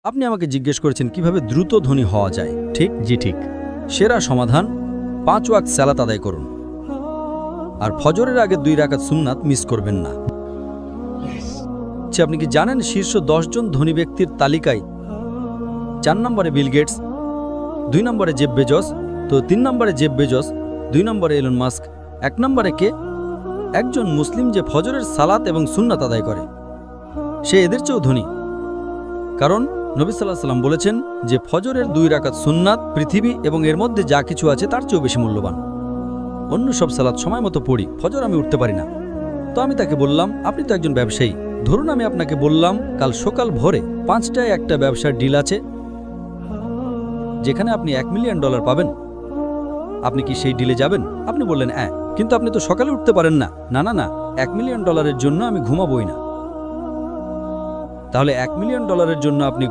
আপনি আমাকে জিজ্ঞেস করেছেন কিভাবে দ্রুত ধনী হওয়া যায়, ঠিক? জি ঠিক। সেরা সমাধান 5 ওয়াক্ত সালাত আদায় করুন, আর ফজরের আগে 2 রাকাত সুন্নাত মিস করবেন না। আপনি কি জানেন শীর্ষ 10 জন ধনী ব্যক্তির তালিকায় 4 নম্বরে বিল গেটস, 2 নম্বরে জেফ বেজস, তো 3 নম্বরে জেফ বেজস, 2 নম্বরে এলন মাস্ক, 1 নম্বরে কে? একজন মুসলিম যে ফজরের সালাত এবং সুন্নাত আদায় করে, সে এদের চেয়েও ধনী। কারণ নবী সাল্লাল্লাহু আলাইহি ওয়াসাল্লাম বলেছেন যে ফজরের 2 রাকাত সুন্নাত পৃথিবী এবং এর মধ্যে যা কিছু আছে তার চেয়েও বেশি মূল্যবান। অন্য সব সালাত সময় মতো পড়ি, ফজর আমি উঠতে পারি না। তো আমি তাকে বললাম, আপনি তো একজন ব্যবসায়ী, ধরুন আমি আপনাকে বললাম কাল সকাল ভোরে 5টায় একটা ব্যবসার ডিল আছে যেখানে আপনি $1 মিলিয়ন পাবেন, আপনি কি সেই ডিলে যাবেন? আপনি বললেন হ্যাঁ, কিন্তু আপনি তো সকালে উঠতে পারেন না। না না না, $1 মিলিয়ন জন্য আমি ঘুমাবই না। তাহলে $1 মিলিয়ন জন্য আপনি